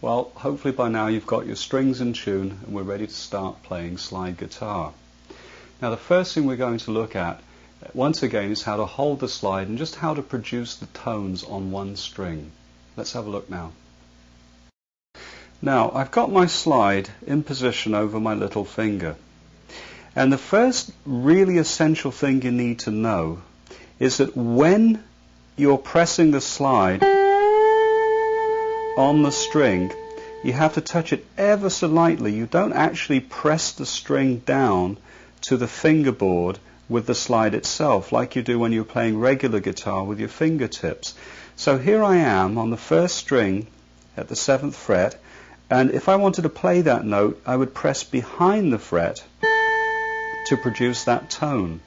Well, hopefully by now you've got your strings in tune and we're ready to start playing slide guitar. Now the first thing we're going to look at, once again, is how to hold the slide and just how to produce the tones on one string. Let's have a look now. Now, I've got my slide in position over my little finger. And the first really essential thing you need to know is that when you're pressing the slide on the string, you have to touch it ever so lightly. You don't actually press the string down to the fingerboard with the slide itself, like you do when you're playing regular guitar with your fingertips. So here I am on the first string at the 7th fret, and if I wanted to play that note, I would press behind the fret to produce that tone,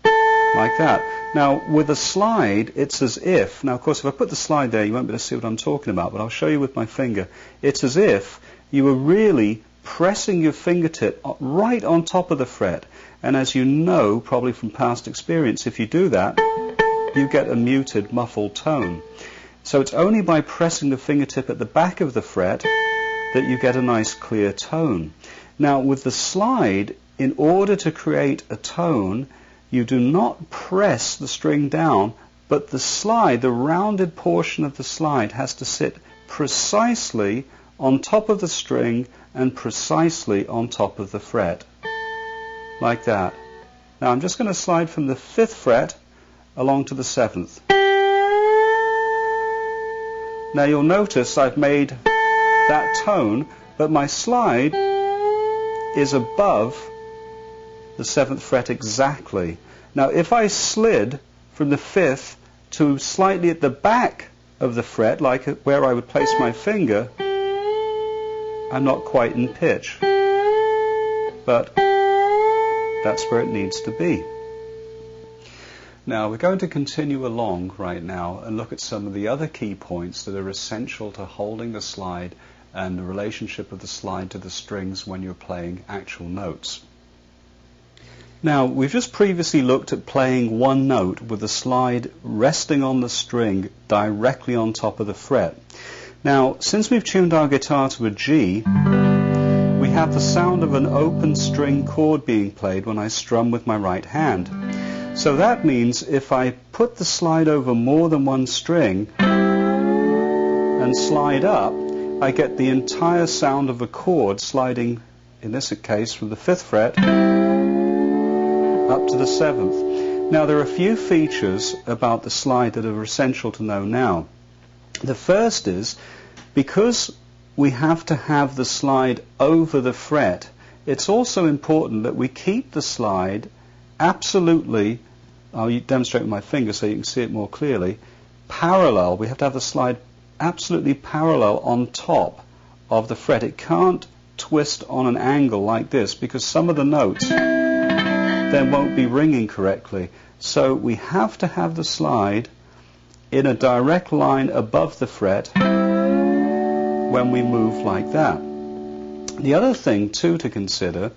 like that. Now, with a slide, it's as if, now of course if I put the slide there, you won't be able to see what I'm talking about, but I'll show you with my finger. It's as if you were really pressing your fingertip right on top of the fret. And as you know, probably from past experience, if you do that, you get a muted, muffled tone. So it's only by pressing the fingertip at the back of the fret that you get a nice clear tone. Now with the slide, in order to create a tone, you do not press the string down, but the slide, the rounded portion of the slide, has to sit precisely on top of the string and precisely on top of the fret, like that. Now I'm just going to slide from the 5th fret along to the 7th. Now you'll notice I've made that tone, but my slide is above the 7th fret exactly. Now if I slid from the 5th to slightly at the back of the fret, like where I would place my finger, I'm not quite in pitch, but that's where it needs to be. Now we're going to continue along right now and look at some of the other key points that are essential to holding the slide and the relationship of the slide to the strings when you're playing actual notes. Now, we've just previously looked at playing one note with the slide resting on the string directly on top of the fret. Now, since we've tuned our guitar to a G, we have the sound of an open string chord being played when I strum with my right hand. So that means if I put the slide over more than one string and slide up, I get the entire sound of a chord sliding, in this case, from the 5th fret up to the 7th. Now there are a few features about the slide that are essential to know now. The first is, because we have to have the slide over the fret, it's also important that we keep the slide absolutely, I'll demonstrate with my finger so you can see it more clearly, parallel. We have to have the slide absolutely parallel on top of the fret. It can't twist on an angle like this because some of the notes then won't be ringing correctly. So we have to have the slide in a direct line above the fret when we move like that. The other thing too to consider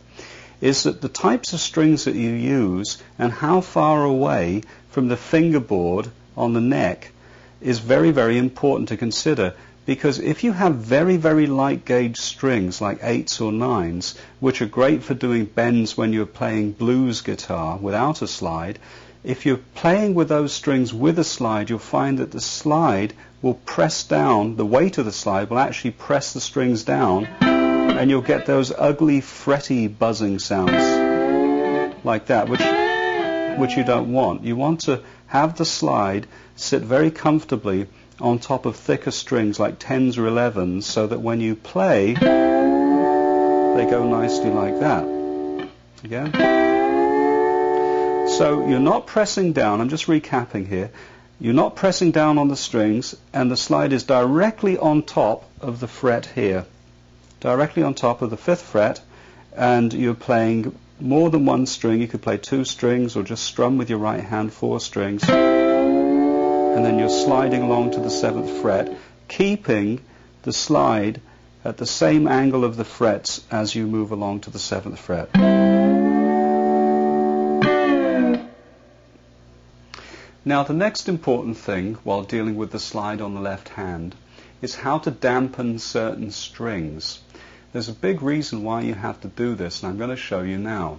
is that the types of strings that you use and how far away from the fingerboard on the neck is very, very important to consider. Because if you have very, very light gauge strings like 8s or 9s, which are great for doing bends when you're playing blues guitar without a slide, if you're playing with those strings with a slide, you'll find that the slide will press down, the weight of the slide will actually press the strings down, and you'll get those ugly, fretty, buzzing sounds like that, which you don't want. You want to have the slide sit very comfortably on top of thicker strings like 10s or 11s, so that when you play, they go nicely like that. Again. So you're not pressing down, I'm just recapping here, you're not pressing down on the strings, and the slide is directly on top of the fret here, directly on top of the 5th fret, and you're playing more than one string. You could play 2 strings or just strum with your right hand 4 strings. And then you're sliding along to the 7th fret, keeping the slide at the same angle of the frets as you move along to the 7th fret. Now the next important thing while dealing with the slide on the left hand is how to dampen certain strings. There's a big reason why you have to do this, and I'm going to show you now.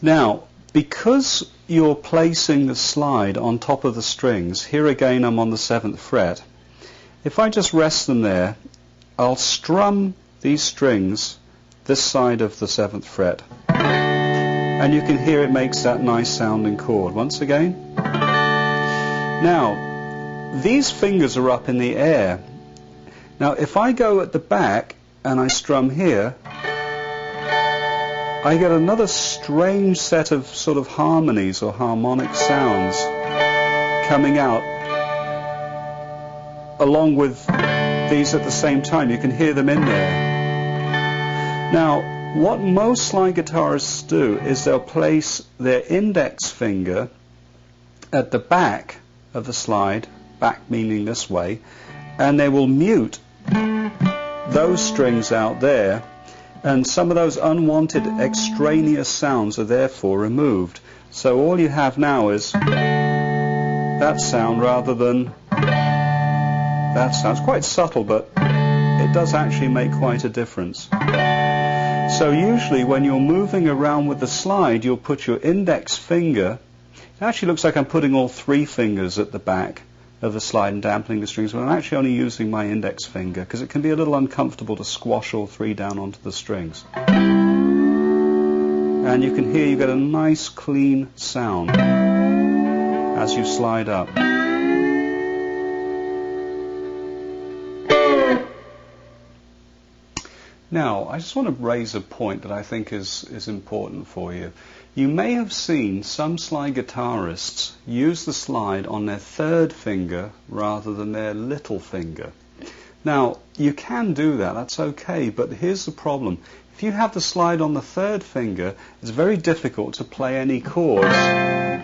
Now, because you're placing the slide on top of the strings, here again I'm on the 7th fret, if I just rest them there, I'll strum these strings this side of the 7th fret. And you can hear it makes that nice sounding chord. Once again. Now, these fingers are up in the air. Now, if I go at the back and I strum here, I get another strange set of sort of harmonies or harmonic sounds coming out along with these at the same time. You can hear them in there. Now, what most slide guitarists do is they'll place their index finger at the back of the slide, back meaning this way, and they will mute those strings out there, and some of those unwanted extraneous sounds are therefore removed. So all you have now is that sound rather than that sound. It's quite subtle, but it does actually make quite a difference. So usually when you're moving around with the slide, you'll put your index finger, it actually looks like I'm putting all 3 fingers at the back of the slide and dampening the strings, but I'm actually only using my index finger because it can be a little uncomfortable to squash all 3 down onto the strings. And you can hear you get a nice clean sound as you slide up. Now, I just want to raise a point that I think is important for you. You may have seen some slide guitarists use the slide on their 3rd finger rather than their little finger. Now, you can do that, that's okay, but here's the problem. If you have the slide on the 3rd finger, it's very difficult to play any chords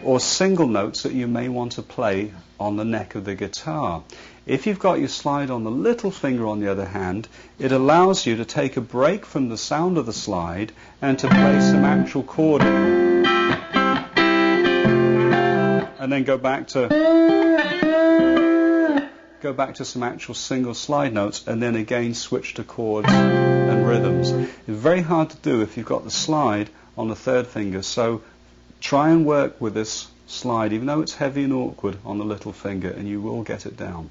or single notes that you may want to play on the neck of the guitar. If you've got your slide on the little finger, on the other hand, it allows you to take a break from the sound of the slide and to play some actual chording. And then go back to some actual single slide notes, and then again switch to chords and rhythms. It's very hard to do if you've got the slide on the 3rd finger, so try and work with this slide, even though it's heavy and awkward, on the little finger, and you will get it down.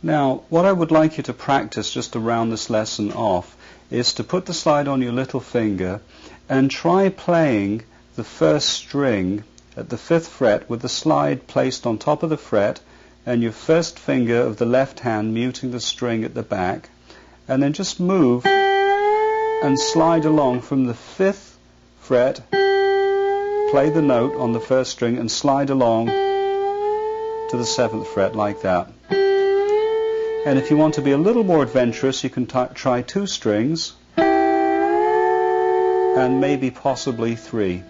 Now, what I would like you to practice just to round this lesson off is to put the slide on your little finger and try playing the 1st string at the 5th fret with the slide placed on top of the fret and your 1st finger of the left hand muting the string at the back, and then just move and slide along from the 5th fret, play the note on the 1st string and slide along to the 7th fret like that. And if you want to be a little more adventurous, you can try 2 strings and maybe possibly 3,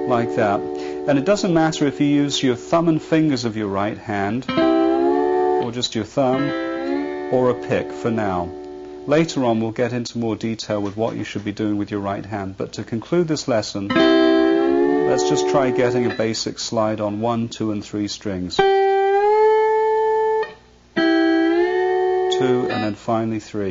like that. And it doesn't matter if you use your thumb and fingers of your right hand, or just your thumb, or a pick for now. Later on we'll get into more detail with what you should be doing with your right hand, but to conclude this lesson, let's just try getting a basic slide on 1, 2 and 3 strings. 2 and then finally 3.